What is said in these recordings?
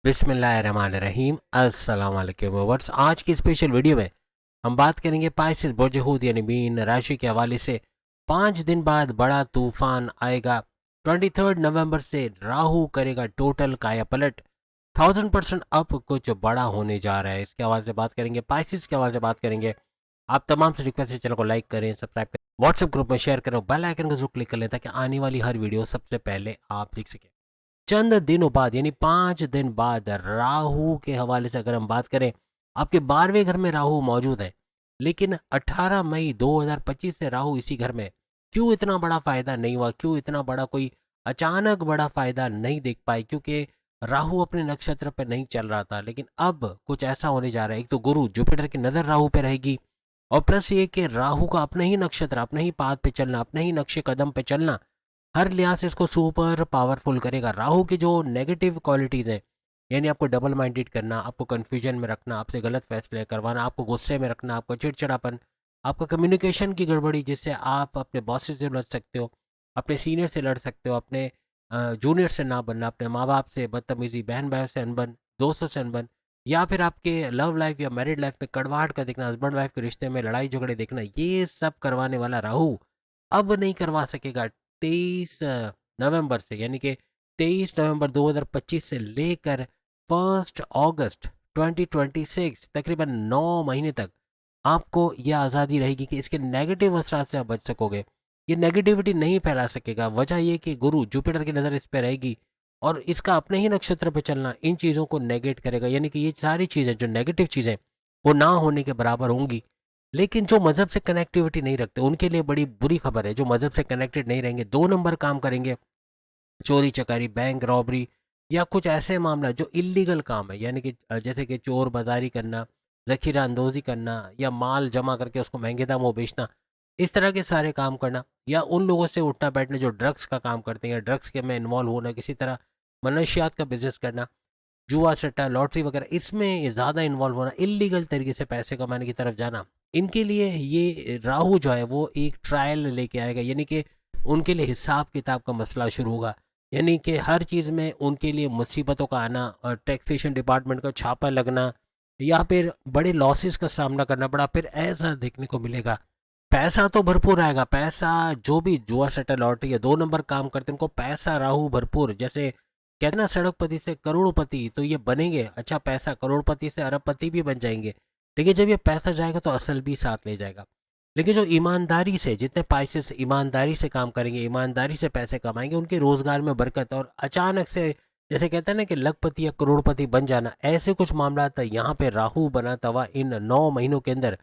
बिस्मिल्लाहिर्रहमानिर्रहीम अस्सलाम वालेकुम व्यूअर्स। आज की स्पेशल वीडियो में हम बात करेंगे पाइसेस बुर्ज यानी मीन राशि के हवाले से। 5 दिन बाद बड़ा तूफान आएगा। 23 नवंबर से राहु करेगा टोटल काया पलट। 1000% अब कुछ बड़ा होने जा रहा है, इसके हवाले से बात करेंगे। पाइसेस के हवाले से बात करेंगे। आप तमाम से रिक्वेस्ट है, चैनल को लाइक करें, सब्सक्राइब करें, व्हाट्सएप ग्रुप में शेयर करें, बेल आइकन को जरूर क्लिक कर लें ताकि आने वाली हर वीडियो सबसे पहले आप देख सकें। चंद दिनों बाद यानी 5 दिन बाद राहु के हवाले से अगर हम बात करें, आपके 12वें घर में राहु मौजूद है, लेकिन 18 मई 2025 से राहु इसी घर में। क्यों इतना बड़ा फायदा नहीं हुआ, क्यों इतना बड़ा कोई अचानक बड़ा फायदा नहीं देख पाए? क्योंकि राहु अपने नक्षत्र पर नहीं चल रहा था, लेकिन अब कुछ ऐसा होने जा रहा है। एक तो गुरु जुपिटर की नजर राहु पे रहेगी, और प्लस ये कि राहु का अपने ही नक्षत्र, अपने ही पाद पे चलना, अपने ही नक्शे कदम पे चलना हर लिहाज से इसको सुपर पावरफुल करेगा। राहु की जो नेगेटिव क्वालिटीज़ हैं, यानी आपको डबल माइंडेड करना, आपको कन्फ्यूजन में रखना, आपसे गलत फैसले करवाना, आपको गुस्से में रखना, आपको चिड़चिड़ापन, आपका कम्युनिकेशन की गड़बड़ी, जिससे आप अपने बॉस से लड़ सकते हो, अपने सीनियर से लड़ सकते हो, अपने जूनियर से ना बनना, अपने माँ बाप से बदतमीजी, बहन भाई से अनबन, दोस्तों से अनबन, या फिर आपके लव लाइफ या मैरिड लाइफ में कड़वाहट का देखना, हस्बैंड वाइफ के रिश्ते में लड़ाई झगड़े देखना, ये सब करवाने वाला राहु अब नहीं करवा सकेगा। 23 नवंबर से, यानी कि 23 नवंबर 2025 से लेकर 1 अगस्त 2026 तकरीबन 9 महीने तक आपको यह आज़ादी रहेगी कि इसके नेगेटिव असरात से आप बच सकोगे। ये नेगेटिविटी नहीं फैला सकेगा। वजह यह कि गुरु जुपिटर की नज़र इस पर रहेगी, और इसका अपने ही नक्षत्र पर चलना इन चीज़ों को नेगेट करेगा। यानी कि ये सारी चीज़ें जो नेगेटिव चीज़ें वो ना होने के बराबर होंगी। लेकिन जो मज़हब से कनेक्टिविटी नहीं रखते उनके लिए बड़ी बुरी खबर है। जो मज़हब से कनेक्टेड नहीं रहेंगे, 2 नंबर काम करेंगे, चोरी चकारी, बैंक रॉबरी, या कुछ ऐसे मामला जो इलीगल काम है, यानी कि जैसे कि चोर बाजारी करना, जखीरा अंदोज़ी करना, या माल जमा करके उसको महंगे दामों बेचना, इस तरह के सारे काम करना, या उन लोगों से उठना बैठना जो ड्रग्स का काम करते हैं, ड्रग्स के में इन्वॉल्व होना, किसी तरह मनशियात का बिजनेस करना, जुआ सट्टा लॉटरी वगैरह, इसमें ज़्यादा इन्वॉल्व होना, इलीगल तरीके से पैसे कमाने की तरफ जाना, इनके लिए ये राहु जो है वो एक ट्रायल लेके आएगा। यानी कि उनके लिए हिसाब किताब का मसला शुरू होगा। यानी कि हर चीज़ में उनके लिए मुसीबतों का आना, और टैक्सेशन डिपार्टमेंट का छापा लगना, या फिर बड़े लॉसेस का सामना करना पड़ा, फिर ऐसा देखने को मिलेगा। पैसा तो भरपूर आएगा, पैसा जो भी जुआ सट्टा लॉटरी या 2 नंबर काम करते हैं उनको पैसा राहु भरपूर, जैसे कहते हैं ना सड़कपति से करोड़पति, तो ये बनेंगे। अच्छा, पैसा करोड़पति से अरबपति भी बन जाएंगे। लेकिन जब ये पैसा जाएगा तो असल भी साथ ले जाएगा। लेकिन जो ईमानदारी से, जितने पैसे से ईमानदारी से काम करेंगे, ईमानदारी से पैसे कमाएंगे, उनके रोजगार में बरकत, और अचानक से जैसे कहते हैं ना कि लखपति या करोड़पति बन जाना, ऐसे कुछ मामला था यहाँ पे राहु बनाता हुआ इन 9 महीनों के अंदर,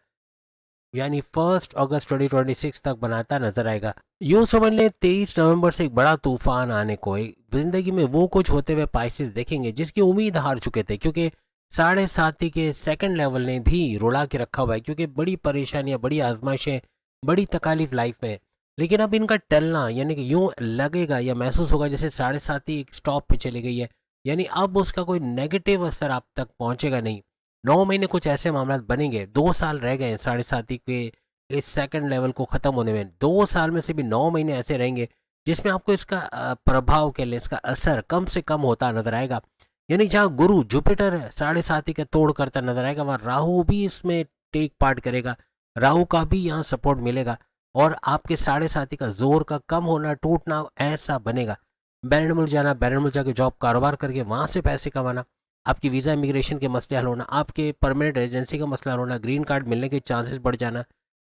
यानी 1 अगस्त 2026 तक बनाता नजर आएगा। यूं समझ लें 23 नवंबर से एक बड़ा तूफान आने को है। जिंदगी में वो कुछ होते हुए पाइसेस देखेंगे जिसकी उम्मीद हार चुके थे, क्योंकि साढ़े साथी के सेकंड लेवल ने भी रुला के रखा हुआ है, क्योंकि बड़ी परेशानियां, बड़ी आजमाइशें, बड़ी तकालीफ लाइफ में है। लेकिन अब इनका टलना, यानी कि यूं लगेगा या महसूस होगा जैसे साढ़े साथी एक स्टॉप पे चली गई है, यानी अब उसका कोई नेगेटिव असर आप तक पहुंचेगा नहीं। 9 महीने कुछ ऐसे मामला बनेंगे। 2 साल रह गए हैं साढ़े साथी के इस सेकंड लेवल को ख़त्म होने में। 2 साल में से भी 9 महीने ऐसे रहेंगे जिसमें आपको इसका प्रभाव के लिए, इसका असर कम से कम होता नजर आएगा। यानी जहाँ गुरु जुपिटर साढ़े साथी का तोड़ करता नजर आएगा, वहाँ राहु भी इसमें टेक पार्ट करेगा। राहु का भी यहाँ सपोर्ट मिलेगा, और आपके साढ़े साथी का जोर का कम होना, टूटना ऐसा बनेगा। बैरन मुल्क जाना, बैरन मुल्क जाके जॉब कारोबार करके वहाँ से पैसे कमाना, आपकी वीज़ा इमिग्रेशन के मसले हल होना, आपके परमानेंट रेजिडेंसी का मसला हल होना, ग्रीन कार्ड मिलने के चांसेस बढ़ जाना,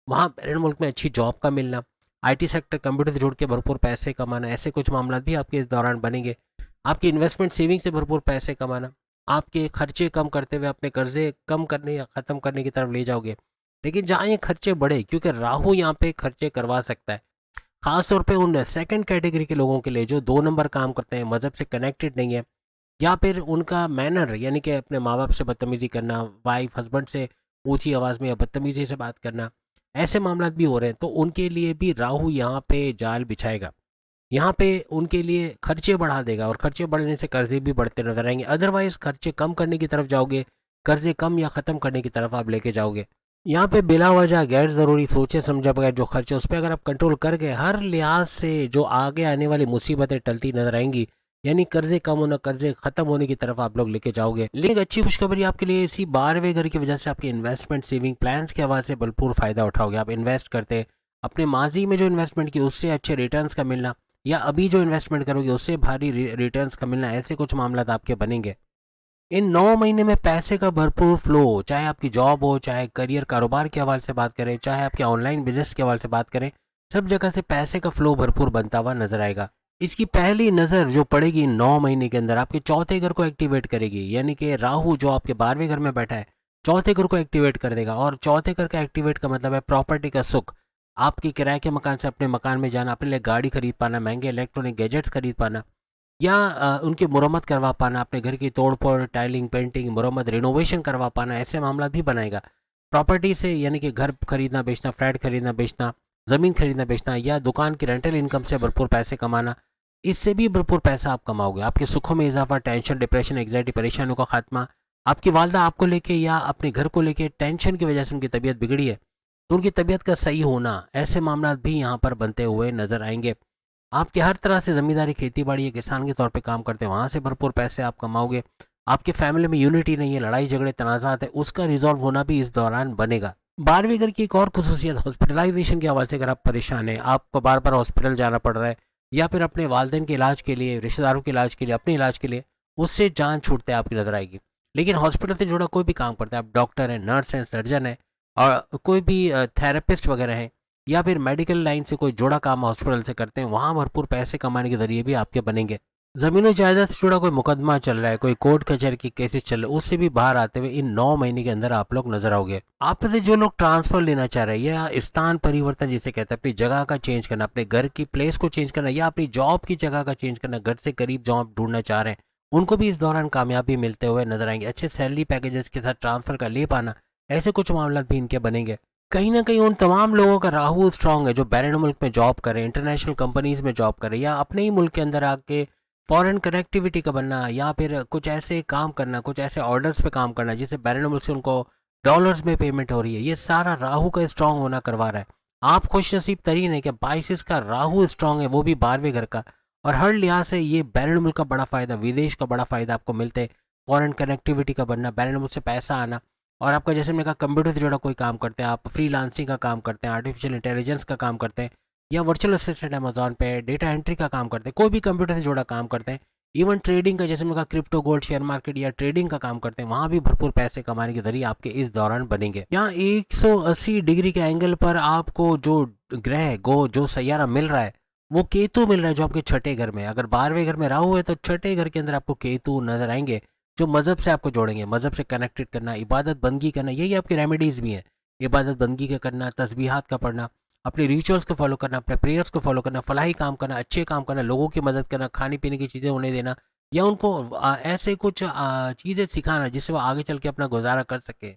वहाँ बैरन मुल्क में अच्छी जॉब का मिलना, आईटी सेक्टर कंप्यूटर से जुड़ के भरपूर पैसे कमाना, ऐसे कुछ मामला भी आपके इस दौरान बनेंगे। आपकी इन्वेस्टमेंट सेविंग से भरपूर पैसे कमाना, आपके खर्चे कम करते हुए अपने कर्जे कम करने या ख़त्म करने की तरफ ले जाओगे। लेकिन जहाँ ये खर्चे बढ़े, क्योंकि राहु यहाँ पे खर्चे करवा सकता है, खासतौर पे उन सेकंड कैटेगरी के लोगों के लिए जो 2 नंबर काम करते हैं, मज़हब से कनेक्टेड नहीं है, या फिर उनका मैनर, यानी कि अपने माँ बाप से बदतमीजी करना, वाइफ हस्बैंड से ऊंची आवाज़ में या बदतमीजी से बात करना, ऐसे मामला भी हो रहे हैं, तो उनके लिए भी राहु यहाँ पे जाल बिछाएगा। यहाँ पे उनके लिए खर्चे बढ़ा देगा, और खर्चे बढ़ने से कर्जे भी बढ़ते नजर आएंगे। अदरवाइज खर्चे कम करने की तरफ जाओगे, कर्जे कम या ख़त्म करने की तरफ आप लेके जाओगे। यहाँ पे बिला वजह गैर ज़रूरी सोचे समझे बगैर जो खर्चे, उस पर अगर आप कंट्रोल कर गए, हर लिहाज से जो आगे आने वाली मुसीबतें टलती नजर आएंगी। यानी कर्जे कम होना, कर्जे खत्म होने की तरफ आप लोग लेके जाओगे। लेकिन अच्छी खुशखबरी आपके लिए, इसी 12वें घर की वजह से आपके इन्वेस्टमेंट सेविंग प्लान्स के हवाले से भरपूर फायदा उठाओगे। आप इन्वेस्ट करते अपने माजी में जो इन्वेस्टमेंट की उससे अच्छे रिटर्न्स का मिलना, या अभी जो इन्वेस्टमेंट करोगे उससे भारी रिटर्न्स का मिलना, ऐसे कुछ मामला आपके बनेंगे। इन 9 महीने में पैसे का भरपूर फ्लो, चाहे आपकी जॉब हो, चाहे करियर कारोबार के हवाले से बात करें, चाहे आपके ऑनलाइन बिजनेस के हवाले से बात करें, सब जगह से पैसे का फ्लो भरपूर बनता हुआ नजर आएगा। इसकी पहली नज़र जो पड़ेगी 9 महीने के अंदर आपके चौथे घर को एक्टिवेट करेगी, यानी कि राहु जो आपके 12वें घर में बैठा है चौथे घर को एक्टिवेट कर देगा। और चौथे घर का एक्टिवेट का मतलब है प्रॉपर्टी का सुख, आपकी किराए के मकान से अपने मकान में जाना, अपने लिए गाड़ी खरीद पाना, महंगे इलेक्ट्रॉनिक गैजेट्स खरीद पाना, या उनकी मुरम्मत करवा पाना, अपने घर की तोड़ फोड़, टाइलिंग, पेंटिंग, मुरम्मत, रिनोवेशन करवा पाना, ऐसे मामला भी बनाएगा। प्रॉपर्टी से यानी कि घर खरीदना बेचना, फ्लैट खरीदना बेचना, ज़मीन खरीदना बेचना, या दुकान की रेंटल इनकम से भरपूर पैसे कमाना, इससे भी भरपूर पैसा आप कमाओगे। आपके सुखों में इजाफा, टेंशन, डिप्रेशन, एग्जाइटी, परेशानियों का खात्मा। आपकी वालदा आपको लेके या अपने घर को लेके टेंशन की वजह से उनकी तबीयत बिगड़ी है, तो उनकी तबीयत का सही होना, ऐसे मामला भी यहाँ पर बनते हुए नजर आएंगे। आपकी हर तरह से ज़मींदारी, खेती बाड़ी या किसान के तौर पे काम करते हैं, वहाँ से भरपूर पैसे आप कमाओगे। आपके फैमिली में यूनिटी नहीं है, लड़ाई झगड़े तनाज़ात है, उसका रिजॉल्व होना भी इस दौरान बनेगा। 12वीं घर की एक और खुसूसियत हॉस्पिटलाइजेशन के हवाले से, अगर आप परेशान हैं, आपको बार बार हॉस्पिटल जाना पड़ रहा है, या फिर अपने वालदेन के इलाज के लिए, रिश्तेदारों के इलाज के लिए, अपने इलाज के लिए, उससे जान छूटते आपकी नजर आएगी। लेकिन हॉस्पिटल से जुड़ा कोई भी काम करता है, आप डॉक्टर हैं, नर्स हैं, सर्जन है, और कोई भी थेरेपिस्ट वगैरह है, या फिर मेडिकल लाइन से कोई जुड़ा काम हॉस्पिटल से करते हैं, वहाँ भरपूर पैसे कमाने के जरिए भी आपके बनेंगे। ज़मीनों जायदाद से जुड़ा कोई मुकदमा चल रहा है, कोई कोर्ट कचहरी की केसेस चल रहे हैं, उससे भी बाहर आते हुए इन 9 महीने के अंदर आप लोग नजर आओगे। आप में से जो लोग ट्रांसफर लेना चाह रहे हैं, या स्थान परिवर्तन जिसे कहते हैं, अपनी जगह का चेंज करना, अपने घर की प्लेस को चेंज करना, या अपनी जॉब की जगह का चेंज करना, घर से करीब जॉब ढूंढना चाह रहे हैं, उनको भी इस दौरान कामयाबी मिलते हुए नजर आएंगे। अच्छे सैलरी पैकेजेस के साथ ट्रांसफर का ले पाना, ऐसे कुछ मामला भी इनके बनेंगे। कहीं ना कहीं उन तमाम लोगों का राहु स्ट्रांग है जो बैरून मुल्क में जॉब करें, इंटरनेशनल कंपनीज में जॉब करें, या अपने ही मुल्क के अंदर आके फॉरेन कनेक्टिविटी का बनना, या फिर कुछ ऐसे काम करना, कुछ ऐसे ऑर्डर्स पे काम करना जिससे बैरून मुल्क से उनको डॉलर्स में पेमेंट हो रही है। ये सारा राहु का स्ट्रांग होना करवा रहा है। आप खुश नसीब तरीन है कि 22 का राहु स्ट्रांग है, वो भी 12वें घर का, और हर लिहाज से ये बैरून मुल्क का बड़ा फायदा, विदेश का बड़ा फायदा आपको मिलते हैं। फॉरेन कनेक्टिविटी का बनना, बैरून मुल्क से पैसा आना, और आपका जैसे मैंने कहा कंप्यूटर से जुड़ा कोई काम करते हैं, आप फ्रीलांसिंग का काम करते हैं, आर्टिफिशियल इंटेलिजेंस का काम करते हैं, या वर्चुअल असिस्टेंट अमेजॉन पे डेटा एंट्री का काम करते हैं, कोई भी कंप्यूटर से जुड़ा काम करते हैं, इवन ट्रेडिंग का जैसे मैंने कहा क्रिप्टो, गोल्ड, शेयर मार्केट या ट्रेडिंग का काम करते हैं, वहाँ भी भरपूर पैसे कमाने के जरिए आपके इस दौरान बनेंगे। यहाँ 180 डिग्री के एंगल पर आपको जो ग्रह गो जो सैयारा मिल रहा है, वो केतु मिल रहा है, जो आपके छठे घर में। अगर 12वें घर में राहु है तो छठे घर के अंदर आपको केतु नजर आएंगे, जो मज़हब से आपको जोड़ेंगे, मज़हब से कनेक्टेड करना, इबादत बंदगी करना, यही आपकी रेमेडीज़ भी हैं। इबादत बंदगी का करना, तस्बीहात का पढ़ना, अपने रिचुअल्स को फॉलो करना, अपने प्रेयर्स को फॉलो करना, फलाही काम करना, अच्छे काम करना, लोगों की मदद करना, खाने पीने की चीज़ें उन्हें देना, या उनको ऐसे कुछ चीज़ें सिखाना जिससे वो आगे चल के अपना गुजारा कर सके।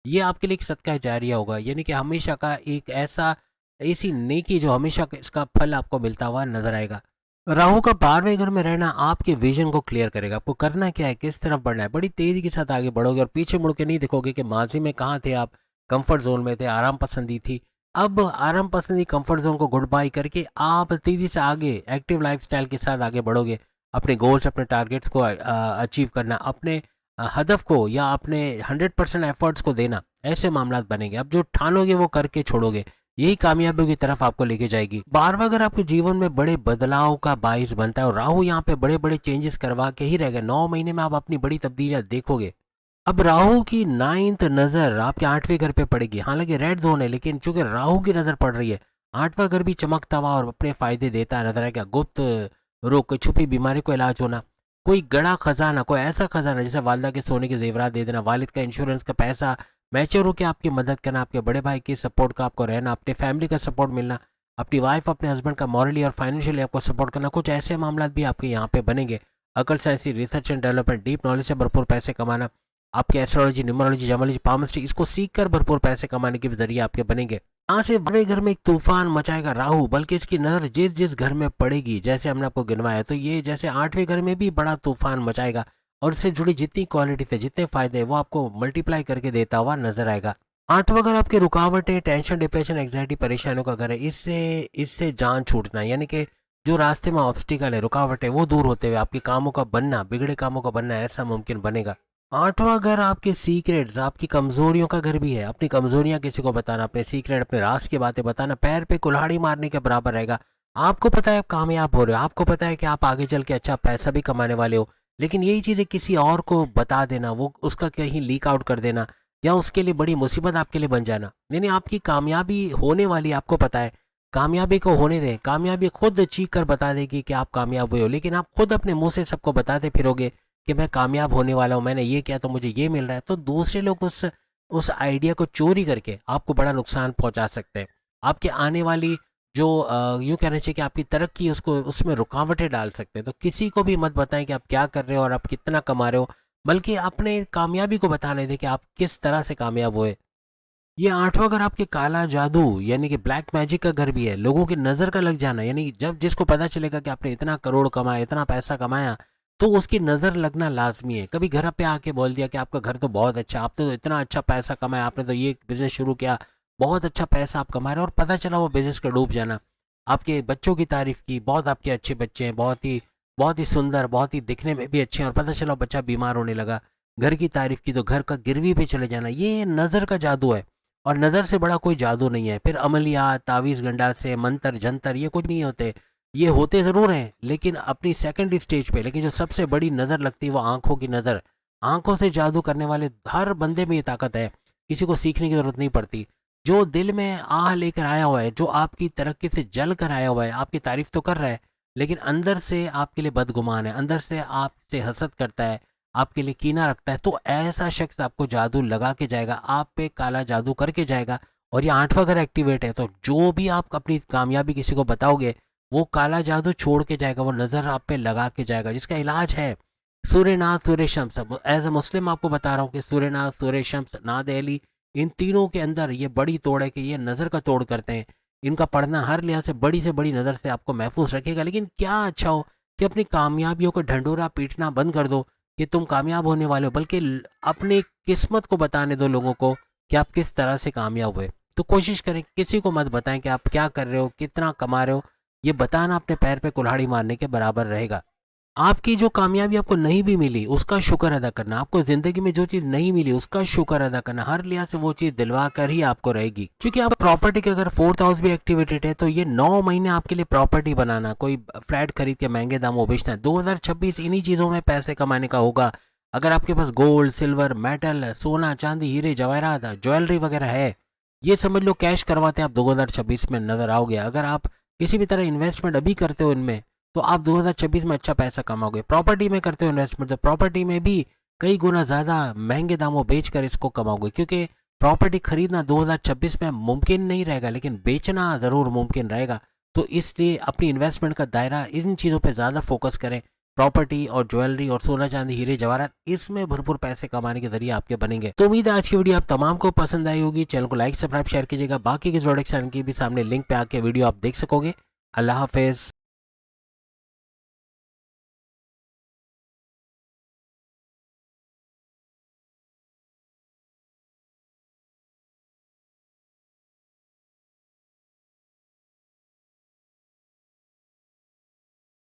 ये आपके लिए एक सदका जारिया होगा, यानी कि हमेशा का एक ऐसा ऐसी नेकी जो हमेशा इसका फल आपको मिलता हुआ नजर आएगा। राहु का 12वें घर में रहना आपके विजन को क्लियर करेगा। आपको करना क्या है, किस तरफ बढ़ना है, बड़ी तेजी के साथ आगे बढ़ोगे, और पीछे मुड़ के नहीं देखोगे कि माजी में कहाँ थे आप, कंफर्ट जोन में थे, आराम पसंदी थी। अब आराम पसंदी कंफर्ट जोन को गुड बाय करके आप तेजी से आगे एक्टिव लाइफस्टाइल के साथ आगे बढ़ोगे। अपने गोल्स, अपने टारगेट्स को अचीव करना, अपने हदफ को या अपने 100% एफर्ट्स को देना, ऐसे मामला बनेंगे। अब जो ठानोगे वो करके छोड़ोगे, यही कामयाबी की तरफ आपको लेके जाएगी। 12वां घर आपके जीवन में बड़े बदलाव का बाइस बनता है, और राहु यहाँ पे बड़े बड़े चेंजेस करवा के ही रहेगा। 9 महीने में आप अपनी बड़ी तब्दीलियां देखोगे। अब राहु की 9th नजर आपके 8वें घर पे पड़ेगी। हालांकि रेड जोन है, लेकिन चूंकि राहु की नजर पड़ रही है, 8वां घर भी चमकता हुआ और अपने फायदे देता है नजर आएगा। गुप्त रोग, कोई छुपी बीमारी को इलाज होना, कोई गड़ा खजाना, कोई ऐसा खजाना जैसे वालदा के सोने के जेवरात दे देना, वालिद का इंश्योरेंस का पैसा मैच्योर होकर आपकी मदद करना, आपके बड़े भाई की सपोर्ट का आपको रहना, अपने फैमिली का सपोर्ट मिलना, अपनी वाइफ अपने हस्बैंड का मॉरली और फाइनेंशियली आपको सपोर्ट करना, कुछ ऐसे मामला भी आपके यहाँ पे बनेंगे। अकल, साइंसी, research and development, deep knowledge से भरपूर पैसे कमाना, आपके एस्ट्रोलॉजी, न्यूमरोलॉजी, जमोलॉजी, पामस्ट्री, इसको सीख कर भरपूर पैसे कमाने के जरिए आपके बनेंगे। यहाँ से बड़े घर में एक तूफान मचाएगा राहु, बल्कि इसकी नजर जिस जिस घर में पड़ेगी, जैसे हमने आपको गिनवाया, तो ये जैसे 8वें घर में भी बड़ा तूफान मचाएगा, और इससे जुड़ी जितनी क्वालिटी थे, जितने फायदे, वो आपको मल्टीप्लाई करके देता हुआ नजर आएगा। 8वां घर आपके रुकावटें, टेंशन, डिप्रेशन, एंग्जाइटी, परेशानियों का घर है। इससे जान छूटना, यानी कि जो रास्ते में ऑब्स्टिकल है, रुकावट है, वो दूर होते हुए आपके कामों का बनना, बिगड़े कामों का बनना ऐसा मुमकिन बनेगा। आठवां घर आपके सीक्रेट्स, आपकी कमजोरियों का घर भी है। अपनी कमजोरियां किसी को बताना, अपने सीक्रेट, अपने राज की बातें बताना पैर पे कुल्हाड़ी मारने के बराबर रहेगा। आपको पता है आप कामयाब हो रहे हो, आपको पता है कि आप आगे चल के अच्छा पैसा भी कमाने वाले हो, लेकिन यही चीज़ें किसी और को बता देना, वो उसका कहीं लीक आउट कर देना या उसके लिए बड़ी मुसीबत आपके लिए बन जाना, यानी आपकी कामयाबी होने वाली आपको पता है, कामयाबी को होने दें, कामयाबी खुद चीख कर बता देगी कि आप कामयाब हुए हो, लेकिन आप खुद अपने मुंह से सबको बताते फिरोगे कि मैं कामयाब होने वाला हूँ, मैंने ये किया तो मुझे ये मिल रहा है, तो दूसरे लोग उस आइडिया को चोरी करके आपको बड़ा नुकसान पहुंचा सकते हैं। आपके आने वाली जो यूँ कहना चाहिए कि आपकी तरक्की उसको उसमें रुकावटें डाल सकते हैं। तो किसी को भी मत बताएं कि आप क्या कर रहे हो और आप कितना कमा रहे हो, बल्कि अपने कामयाबी को बताने दें कि आप किस तरह से कामयाब हुए। ये आठवां घर आपके काला जादू यानी कि ब्लैक मैजिक का घर भी है। लोगों की नज़र का लग जाना, यानी जब जिसको पता चलेगा कि आपने इतना करोड़ कमाया, इतना पैसा कमाया, तो उसकी नज़र लगना लाजमी है। कभी घर पे आके बोल दिया कि आपका घर तो बहुत अच्छा, आपने तो इतना अच्छा पैसा कमाया, आपने तो ये बिजनेस शुरू किया, बहुत अच्छा पैसा आप कमा रहे हो, और पता चला वो बिजनेस का डूब जाना। आपके बच्चों की तारीफ की, बहुत आपके अच्छे बच्चे हैं, बहुत ही सुंदर, बहुत ही दिखने में भी अच्छे हैं, और पता चला बच्चा बीमार होने लगा। घर की तारीफ की तो घर का गिरवी पे चले जाना, ये नज़र का जादू है। और नज़र से बड़ा कोई जादू नहीं है। फिर अमलियात, तावीज़ गंडा से, मंतर जंतर, ये कुछ नहीं होते। ये होते ज़रूर हैं लेकिन अपनी सेकंड स्टेज पे, लेकिन जो सबसे बड़ी नज़र लगती है वो आंखों की नज़र। आंखों से जादू करने वाले हर बंदे में ये ताकत है, किसी को सीखने की ज़रूरत नहीं पड़ती। जो दिल में आह लेकर आया हुआ है, जो आपकी तरक्की से जल कर आया हुआ है, आपकी तारीफ तो कर रहा है लेकिन अंदर से आपके लिए बदगुमान है, अंदर से आपसे हसद करता है, आपके लिए कीना रखता है, तो ऐसा शख्स आपको जादू लगा के जाएगा, आप पे काला जादू करके जाएगा। और ये आठवां घर एक्टिवेट है, तो जो भी आप अपनी कामयाबी किसी को बताओगे वो काला जादू छोड़ के जाएगा, वो नज़र आप पे लगा के जाएगा, जिसका इलाज है सूर्यनाथ, सूर्य शम्स। एज ए मुस्लिम आपको बता रहा हूँ कि सूर्यनाथ, सूर्य शम्स, नाद अली, इन तीनों के अंदर ये बड़ी तोड़ है कि ये नज़र का तोड़ करते हैं। इनका पढ़ना हर लिहाज से बड़ी नज़र से आपको महफूज रखेगा। लेकिन क्या अच्छा हो कि अपनी कामयाबियों को ढंढोरा पीटना बंद कर दो कि तुम कामयाब होने वाले हो, बल्कि अपनी किस्मत को बताने दो लोगों को कि आप किस तरह से कामयाब हुए। तो कोशिश करें किसी को मत बताएं कि आप क्या कर रहे हो, कितना कमा रहे हो, ये बताना अपने पैर पे कुल्हाड़ी मारने के बराबर रहेगा। आपकी जो कामयाबी आपको नहीं भी मिली उसका शुक्र अदा करना, आपको जिंदगी में जो चीज नहीं मिली उसका शुक्र अदा करना, हर लिहाज से वो चीज दिलवा कर ही आपको रहेगी। क्योंकि आप प्रॉपर्टी के अगर फोर्थ हाउस भी एक्टिवेटेड है तो ये 9 महीने आपके लिए प्रॉपर्टी बनाना, कोई फ्लैट खरीद के महंगे दामों बेचना, 2026 इन्हीं चीजों में पैसे कमाने का होगा। अगर आपके पास गोल्ड, सिल्वर, मेटल, सोना, चांदी, हीरे जवाहरात, ज्वेलरी वगैरह है, ये समझ लो कैश करवाते आप 2026 में नजर आओगे। अगर आप किसी भी तरह इन्वेस्टमेंट अभी करते हो इनमें, तो आप 2026 में अच्छा पैसा कमाओगे। प्रॉपर्टी में करते हो इन्वेस्टमेंट, तो प्रॉपर्टी में भी कई गुना ज़्यादा महंगे दामों बेचकर इसको कमाओगे, क्योंकि प्रॉपर्टी खरीदना 2026 में मुमकिन नहीं रहेगा लेकिन बेचना ज़रूर मुमकिन रहेगा। तो इसलिए अपनी इन्वेस्टमेंट का दायरा इन चीज़ों पे ज़्यादा फोकस करें। प्रॉपर्टी और ज्वेलरी और सोना चांदी, हीरे जवाहरात, इसमें भरपूर पैसे कमाने के जरिए आपके बनेंगे। तो उम्मीद है आज की वीडियो आप तमाम को पसंद आई होगी। चैनल को लाइक, सब्सक्राइब, शेयर कीजिएगा। बाकी के प्रोडक्ट चैनल की भी सामने लिंक पे आके वीडियो आप देख सकोगे। अल्लाह हाफिज़।